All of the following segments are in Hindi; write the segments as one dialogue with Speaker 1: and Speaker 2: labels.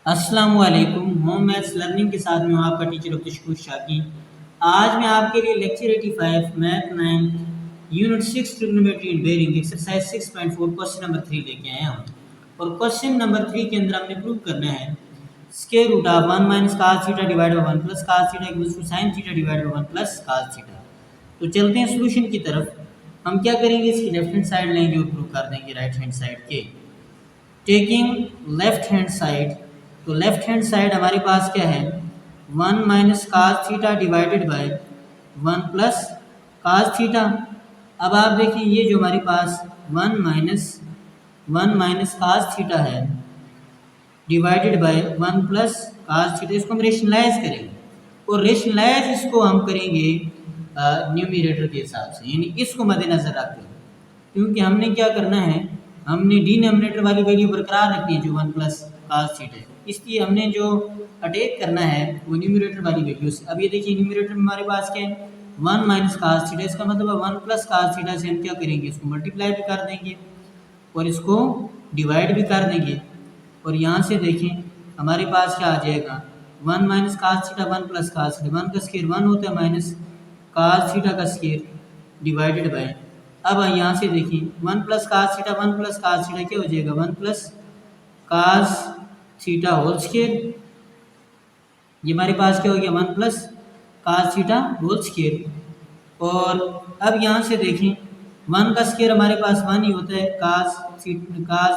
Speaker 1: अस्सलामु अलैकुम। होम मैथ्स लर्निंग के साथ में हूँ आपका टीचर अब्दुल शाकी। आज मैं आपके लिए lecture 85 math 9 unit 6 trigonometry and bearing exercise 6.4 question number 3 लेके आया हूँ। और क्वेश्चन नंबर 3 के अंदर हमने प्रूव करना है square root of 1 minus cos theta divide by 1 plus cos theta equals to sin theta divide by 1 plus cos theta. तो चलते हैं सॉल्यूशन की तरफ। हम क्या करेंगे, इसकी लेफ्ट हैंड साइड लेंगे और प्रूव कर देंगे राइट हैंड साइड के। टेकिंग लेफ्ट हैंड साइड, तो लेफ्ट हैंड साइड हमारे पास क्या है 1 minus cos theta divided by 1 plus cos theta. अब आप देखिए ये जो हमारे पास 1 माइनस cos थीटा है divided by 1 plus cos theta, इसको हम रेशनलाइज करेंगे और रेशनलाइज इसको हम करेंगे न्यूमरेटर के हिसाब से, यानी इसको मद्देनजर रखते हैं, क्योंकि हमने क्या करना है, हमने डिनोमिनेटर वाली वैल्यू बरकरार रखनी है जो 1 प्लस cos थीटा है, इसलिए हमने जो अटैक करना है वो न्यूमरेटर वाली वैल्यू से। अब ये देखिए न्यूमरेटर में हमारे पास क्या है 1 माइनस cos थीटा, इसका मतलब है 1 प्लस cos थीटा से हम क्या करेंगे, इसको मल्टीप्लाई भी कर देंगे और इसको डिवाइड भी कर देंगे। और यहाँ से देखें हमारे पास क्या आ जाएगा 1 minus cos theta 1 plus cos theta, 1 का स्क्वायर 1 होता है माइनस cos थीटा का स्क्वायर डिवाइडेड बाय, अब यहाँ से देखिए 1 plus cos theta 1 plus cos theta क्या हो जाएगा 1 plus cos theta whole square, ये हमारे पास क्या हो गया 1 plus cos theta whole square. और अब यहाँ से देखें 1 का स्क्वायर हमारे पास 1 ही होता है, cos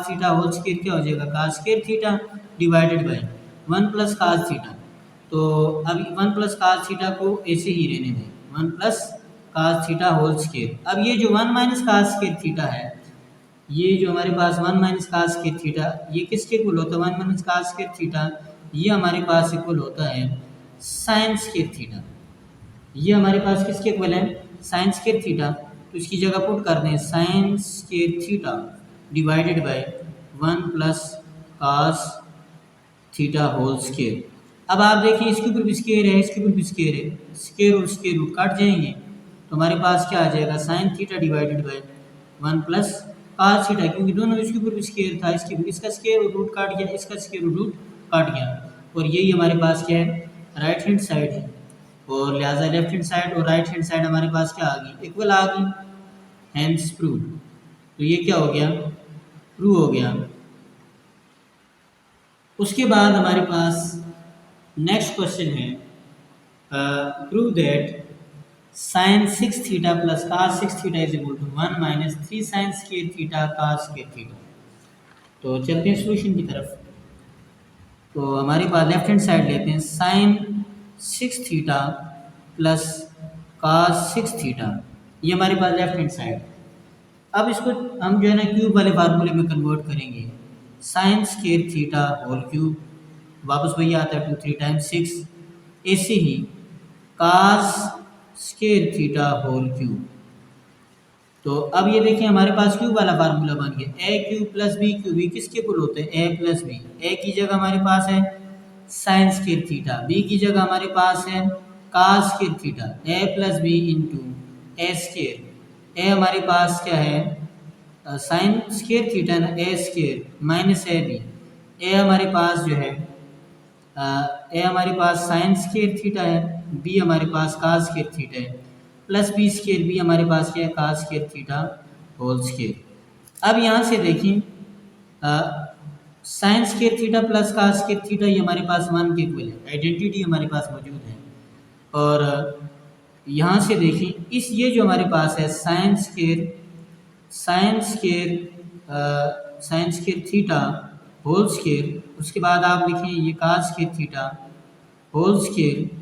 Speaker 1: थीटा होल स्क्वायर क्या हो जाएगा cos square theta divided by 1 plus cos theta. तो अब 1 प्लस cos थीटा को ऐसे ही रहने दें 1 plus cos theta whole square. अब ये जो 1 माइनस cos स्क्वायर थीटा है, ये जो हमारे पास 1 माइनस cos स्क्वायर थीटा, ये किसके इक्वल होता है 1 माइनस cos स्क्वायर थीटा, ये हमारे पास इक्वल होता है sin स्क्वायर थीटा। ये हमारे पास किसके इक्वल है sin स्क्वायर थीटा, तो इसकी जगह पुट कर दें sin square theta divided by 1 plus cos theta whole square. अब आप देखिए इसके ऊपर भी स्क्वायर है, इसके ऊपर भी स्क्वायर है, स्क्वायर और स्क्वायर रूट काट जाएंगे तो हमारे पास क्या आ जाएगा sin theta divided by 1 plus cos theta, क्योंकि दोनों इसके ऊपर भी स्क्वायर था, इसका स्क्वायर और रूट काट गया, इसका स्क्वायर और रूट काट गया, और यही हमारे पास क्या है राइट हैंड साइड है, और लिहाजा लेफ्ट हैंड साइड और राइट हैंड साइड हमारे पास क्या आ गई इक्वल आ गई, हैंस प्रूव। तो ये क्या हो गया प्रूव हो गया। उसके बाद हमारे पास नेक्स्ट क्वेश्चन है prove that sin 6 theta plus cos 6 theta is equal to 1 minus 3 sin square theta cos square theta. तो चलते हैं सॉल्यूशन की तरफ। तो हमारे पास लेफ्ट हैंड साइड लेते हैं sin 6 theta plus cos 6 theta, ये हमारे पास लेफ्ट हैंड साइड। अब इसको हम जो है ना क्यूब वाले फार्मूले में कन्वर्ट करेंगे, sin square theta whole cube, वापस वही आता है 2 3 टाइम्स 6, ऐसे ही cos square theta whole cube. तो अब ये देखिए हमारे पास क्यूब वाला फार्मूला बन गया, ए क्यूब प्लस बी क्यूब, ये किसके इक्वल होते हैं ए प्लस बी। ए की जगह हमारे पास है साइन स्क्वायर थीटा, बी की जगह हमारे पास है cos square theta, A plus B into A square. A हमारे पास क्या है साइन स्क्वायर थीटा ना, A square minus A B, A हमारे पास जो है ए हमारे पास साइन स्क्वायर थीटा है, बी हमारे पास cos स्क्वायर थीटा है, प्लस बी स्क्वायर, बी हमारे पास क्या है cos square theta whole square. अब यहाँ से देखिए sine square theta plus cos square theta ये हमारे पास 1 के इक्वल है, आइडेंटिटी हमारे पास मौजूद है। और यहाँ से देखिए इस ये जो हमारे पास है sine square theta whole square, उसके बाद आप लिखें ये cos square theta whole square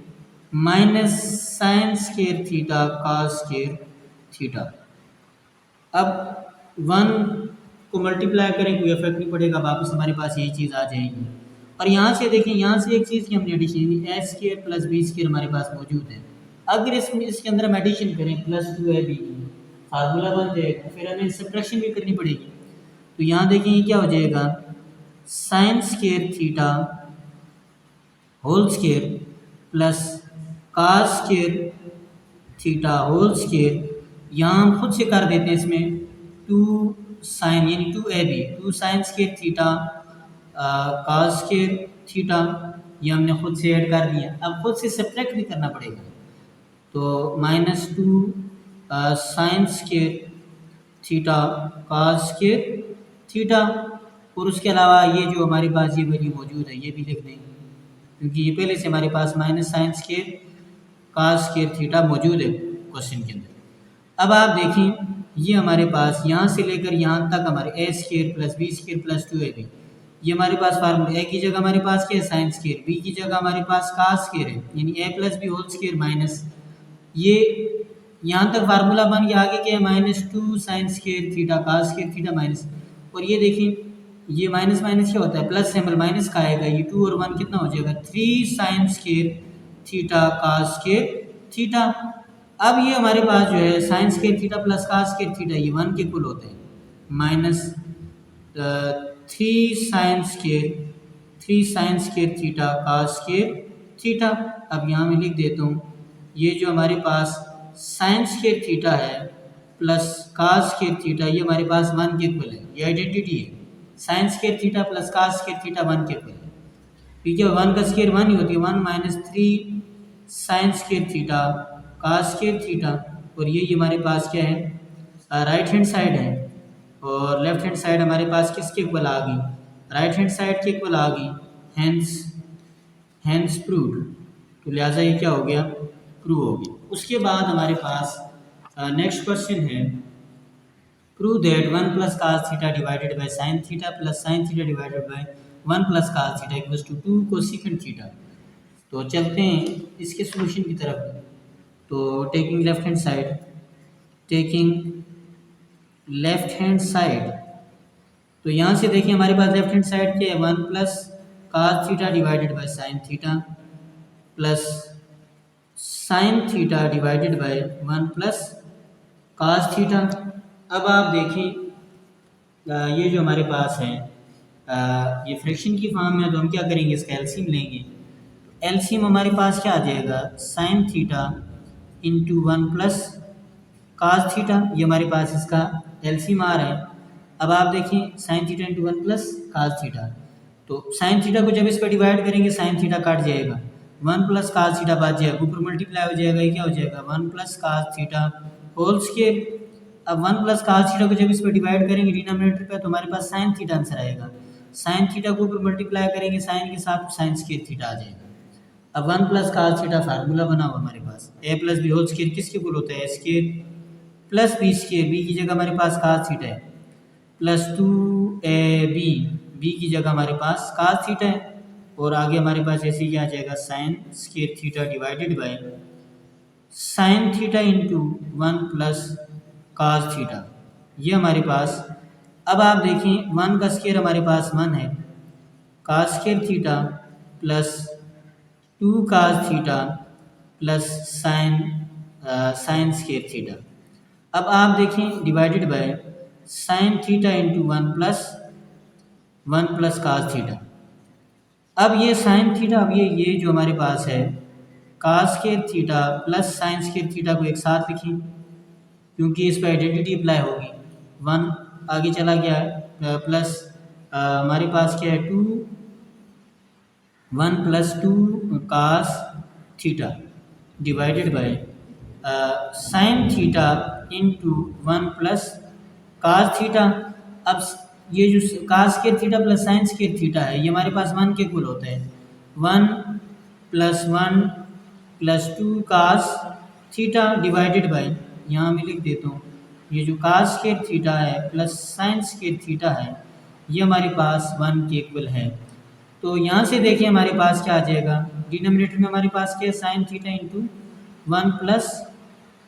Speaker 1: minus sine square theta cos square theta. अब 1 को मल्टीप्लाई करें कोई इफेक्ट नहीं पड़ेगा, वापस हमारे पास यही चीज़ आ जाएगी। और यहाँ से देखें, यहाँ से एक चीज़ की हमने एडिशन ए स्क्वायर प्लस बी स्क्वायर हमारे पास मौजूद है, अगर इसके अंदर हम एडिशन करें प्लस 2ab फार्मूला बन जाएगा, फिर हमें सब्ट्रैक्शन भी करनी पड़ेगी। तो यहाँ देखें ये क्या हो जाएगा sine square theta whole square plus cos square theta whole square, यहाँ हम खुद से कर देते हैं इसमें 2 साइन यानी 2ab 2 sign square theta cos square theta, ये हमने खुद से ऐड कर दिया। अब खुद से सब्ट्रैक्ट भी करना पड़ेगा, तो -2 sign square theta cos square theta, और उसके अलावा ये जो हमारे पास ये वैल्यू मौजूद है ये भी लिख देंगे, क्योंकि ये पहले से हमारे पास minus sine square cos square theta मौजूद है क्वेश्चन के अंदर। अब आप देखें ये हमारे पास यहाँ से लेकर यहाँ तक हमारे A square plus B square plus 2ab, ये हमारे पास फार्मूला, ए की जगह हमारे पास क्या है साइन स्क्वायर, बी की जगह हमारे पास कॉस स्क्वायर है, यानी A plus B whole square minus ये यहाँ तक फार्मूला बन गया। आगे क्या है -2 sign square theta cos square theta minus, और ये देखिए ये माइनस माइनस क्या होता है प्लस सिंबल माइनस का आएगा, ये 2 और 1 कितना हो जाएगा 3 sign square theta cos square theta. अब ये हमारे पास जो है sine square theta plus cos square theta ये 1 के इक्वल होते हैं, -3 sign square theta cos square theta. अब यहाँ मैं लिख देता हूँ ये जो हमारे पास साइन स्क्वायर थीटा है प्लस कॉस स्क्वायर थीटा ये हमारे पास 1 के इक्वल है, ये आइडेंटिटी है, sine square theta plus cos square theta 1 के इक्वल है, ठीक है। 1 का स्क्वायर 1 ही होती है, 1 - 3 sign square theta cos square theta, और ये हमारे पास क्या है राइट हैंड साइड है, और लेफ्ट हैंड साइड हमारे पास किसके इक्वल आ गई, राइट हैंड साइड के इक्वल आ गई, हैंस प्रूव्ड, तो लिहाजा ये क्या हो गया प्रूव हो गया। उसके बाद हमारे पास नेक्स्ट क्वेश्चन है prove that 1 plus cos theta divided by sine theta plus sine theta divided by 1 plus cos theta equals to 2 cosecant theta. तो चलते हैं इसके सॉल्यूशन की तरफ। तो टेकिंग लेफ्ट हैंड साइड, तो यहाँ से देखिए हमारे पास लेफ्ट हैंड साइड क्या है 1 plus cos theta divided by sine theta plus sine theta divided by 1 plus cos theta. अब आप देखें ये जो हमारे पास है ये फ्रैक्शन की फॉर्म में, तो हम क्या करेंगे इसका एलसीएम लेंगे। एलसीएम हमारे पास क्या आ जाएगा sine theta into 1 plus cos theta, ये हमारे पास इसका एलसीएम आ रहा है। अब आप देखें sine theta into 1 plus cos theta, तो साइन थीटा को जब इस पर डिवाइड करेंगे साइन थीटा काट जाएगा, 1 प्लस कॉस थीटा बच जाएगा, ऊपर मल्टीप्लाई हो जाएगा, ये क्या हो जाएगा 1 plus cos theta whole square. अब 1 प्लस कॉस थीटा को जब इस पर डिवाइड करेंगे डिनोमिनेटर पे, तो हमारे पास साइन थीटा आंसर आएगा, साइन थीटा को ऊपर मल्टीप्लाई करेंगे साइन के साथ, साइन स्क्वायर थीटा आ जाएगा। अब 1 प्लस कॉस थीटा फार्मूला बना हुआ हमारे पास, A plus B whole square किसके इक्वल होता है A square plus B square, B की जगह हमारे पास कॉस थीटा है, प्लस 2ab, बी की जगह हमारे पास कॉस थीटा है, और आगे हमारे पास ऐसे ही आ जाएगा sine square theta divided by sine theta into 1 plus cos theta, ये हमारे पास। अब आप देखें 1 का स्क्वायर हमारे पास 1 है, cos square theta plus 2 cos theta plus sign square theta. अब आप देखें divided by sine theta into 1 plus cos theta. अब ये साइन थीटा, अब ये जो हमारे पास है cos square theta plus sign square theta को एक साथ लिखें, क्योंकि इस पर आइडेंटिटी अप्लाई होगी, 1 आगे चला गया प्लस हमारे पास क्या है 1 plus 2 cos theta divided by sine theta into 1 plus cos theta. अब ये जो cos square theta plus sign square theta है ये हमारे पास 1 के इक्वल होता है, 1 plus 2 cos theta divided bye, यहाँ मैं लिख देता हूँ ये जो कॉस स्क्वायर थीटा है प्लस साइन स्क्वायर थीटा है ये हमारे पास 1 के इक्वल है। तो यहाँ से देखिए हमारे पास क्या आ जाएगा, डिनोमिनेटर में हमारे पास क्या है sine theta into 1 plus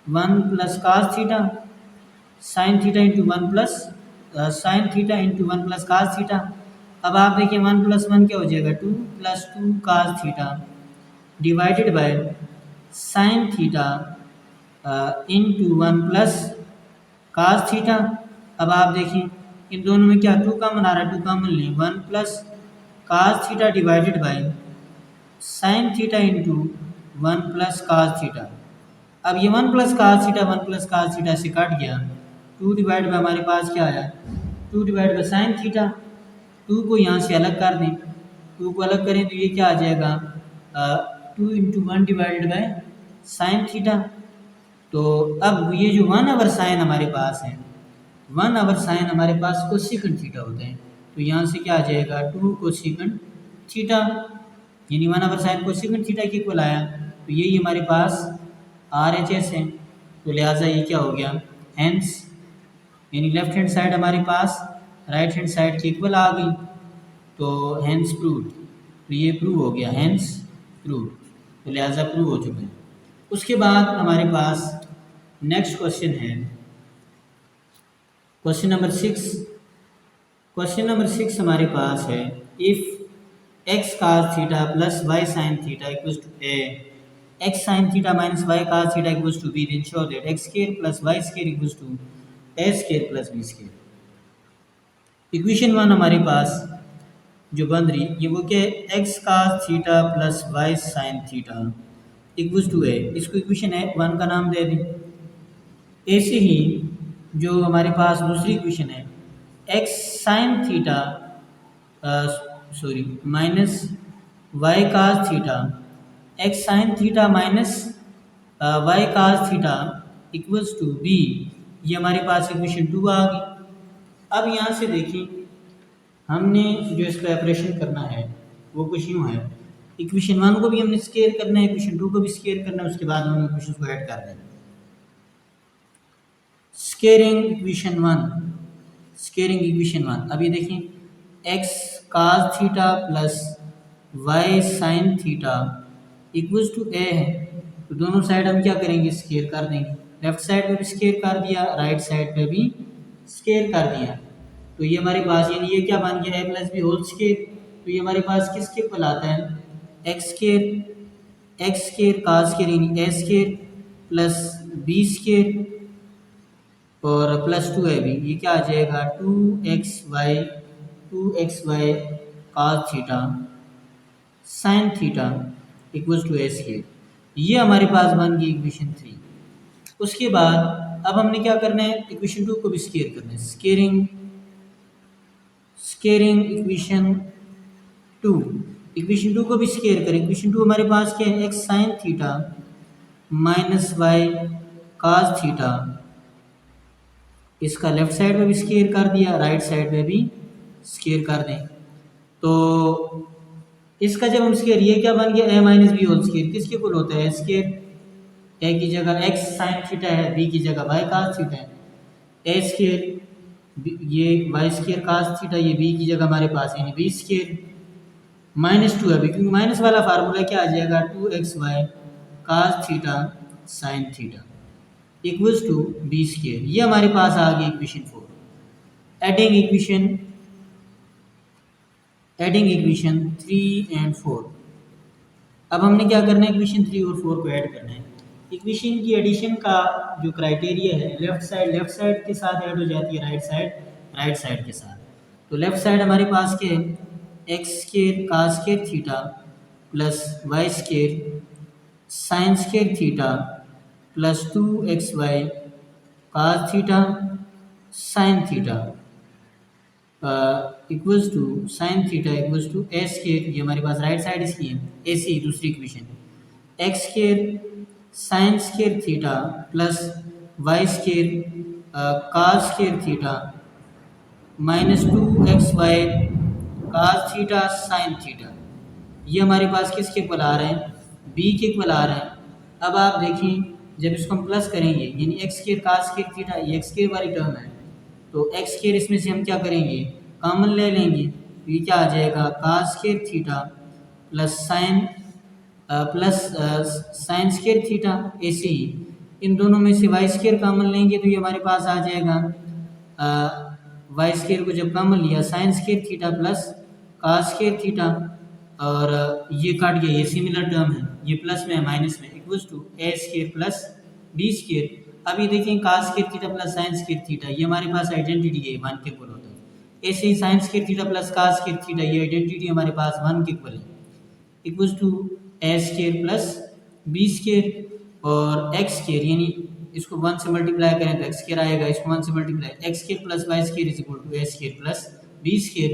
Speaker 1: cos theta, sine theta into 1 plus sine theta into 1 plus cos theta. अब आप देखिए 1 प्लस 1 क्या हो जाएगा 2 plus 2 cos theta divided by sine theta into 1 plus cos theta. अब आप देखिए इन दोनों में क्या 2 कॉमन आ रहा है, 2 कॉमन लें, 1 plus cos theta divided by sine theta into 1 plus cos theta. अब ये 1 प्लस कॉस थीटा से कट गया, 2 डिवाइड बाय हमारे पास क्या आया 2 डिवाइड बाय साइन थीटा, 2 को यहाँ से अलग कर दें, 2 को अलग करें तो ये क्या आ जाएगा 2 into 1 divided by sine theta. तो अब ये जो 1 आवर साइन हमारे पास है, 1 आवर साइन हमारे पास कोसेकंड थीटा होता है, तो यहाँ से क्या आ जाएगा 2 कोसेकंड थीटा, यानी 1 आवर साइन कोसेकंड थीटा के इक्वल आया। तो यही हमारे पास RHS है, तो लिहाजा ये क्या हो गया हेंस, यानी लेफ्ट हैंड साइड हमारे पास राइट हैंड साइड के इक्वल आ गई, तो हेंस प्रूव, तो ये प्रूव हो गया हेंस प्रूव, तो लिहाजा प्रूव हो चुका है। उसके बाद हमारे पास नेक्स्ट क्वेश्चन है क्वेश्चन नंबर 6। क्वेश्चन नंबर 6 हमारे पास है if x cos theta plus y sin theta equals to a, x sin theta minus y cos theta equals to b, then show that x square plus y square equals to a square plus b square। Equation 1 हमारे पास जो बन रही ये वो क्या है, x cos theta plus y sin theta equals to a, इसको इक्वेशन है 1 का नाम दे दें। ऐसे ही जो हमारे पास दूसरी इक्वेशन है x sin theta minus y cos theta, x sin theta minus y cos theta equals to b, ये हमारे पास इक्वेशन 2 आ गई। अब यहाँ से देखिए हमने जो इसका ऑपरेशन करना है वो कुछ यूँ है, इक्वेशन 1 को भी हमने स्केयर करना है, इक्वेशन 2 को भी स्केयर करना है, उसके बाद हम इक्वेशन को ऐड कर देंगे। स्केयरिंग इक्वेशन 1, स्केयरिंग इक्वेशन 1, अब ये देखिए x cos theta plus y sin theta equals to a है, तो दोनों साइड हम क्या करेंगे स्केयर कर देंगे, लेफ्ट साइड पे भी स्केयर कर दिया, राइट साइड पे भी स्केयर कर दिया, तो ये हमारे पास यानी ये क्या बन गया a plus B whole square. तो ये हमारे पास किसके इक्वल आता है x स्केयर cos स्केयर यानी a square plus b square और प्लस 2ab, ये क्या आ जाएगा 2xy cos theta sin theta equals to a square, ये हमारे पास बन गई इक्वेशन 3। उसके बाद अब हमने क्या करना है इक्वेशन 2 को भी स्केयर करना है, स्केयरिंग इक्वेशन 2, इक्वेशन 2 को भी स्केयर करें। इक्वेशन 2 हमारे पास क्या है x sin theta minus y cos theta, इसका लेफ्ट साइड में भी स्केयर कर दिया, राइट साइड में भी स्केयर कर दें, तो इसका जब हम स्केयर ये क्या बन गया a minus B whole square, किसके इक्वल होता है स्केयर, a की जगह x sin थीटा है, b की जगह y cos थीटा है, a स्केयर ये y स्केयर cos थीटा, ये b की जगह हमारे पास यानी b स्केयर माइनस 2 है, क्योंकि माइनस वाला फार्मूला क्या आ जाएगा 2xy cos theta sin theta equals to B square, ये हमारे पास आ गई इक्वेशन 4। Adding equation 3 and 4। अब हमने क्या करना है इक्वेशन 3 और 4 को ऐड करना है। इक्वेशन की एडिशन का जो क्राइटेरिया है लेफ्ट साइड के साथ ऐड हो जाती है, राइट साइड के साथ। तो लेफ्ट साइड हमारे पास क्या है X square cos square theta plus Y square sine square theta plus 2xy cos theta sine theta equals to sine theta equals to A square, ये हमारे पास राइट साइड इसकी है, ऐसी दूसरी equation X square sine square theta plus Y square cos square theta minus 2xy cos theta sine theta, ये हमारे पास किसके इक्वल आ रहे हैं b के इक्वल आ रहे हैं। अब आप देखिए जब इसको हम प्लस करेंगे यानी x square cos square theta ये एक्स स्केयर वाली टर्म है, तो एक्स स्केयर इसमें से हम क्या करेंगे कॉमन ले लेंगे, तो ये क्या आ जाएगा cos square theta plus sine square theta, ऐसे ही इन दोनों में से वाई स्केयर कॉमन लेंगे तो ये हमारे पास आ जाएगा वाई स्केयर को जब कॉमन लिया sign square theta plus cos square theta, और ये काट गया, ये सिमिलर टर्म है, ये प्लस में है माइनस में equals to A square plus B square. अब ये देखिए cos square theta plus sine square theta ये हमारे पास आइडेंटिटी है 1 के इक्वल होता है, ऐसे ही sine square theta plus cos square theta ये आइडेंटिटी हमारे पास 1 के इक्वल है equals to A square plus B square और एक्स स्केयर, यानी इसको 1 से मल्टीप्लाई करें तो एक्स स्केयर आएगा, इसको 1 से multiply X square plus Y square is equal to A square plus B square.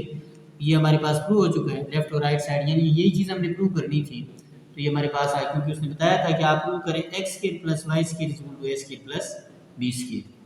Speaker 1: ये हमारे पास प्रूव हो चुका है, लेफ्ट और राइट साइड, यानी यही चीज़ हमने प्रूव करनी थी। तो ये हमारे पास आया क्योंकि उसने बताया था कि आप प्रूव करें X square plus Y square equal to A square plus B square.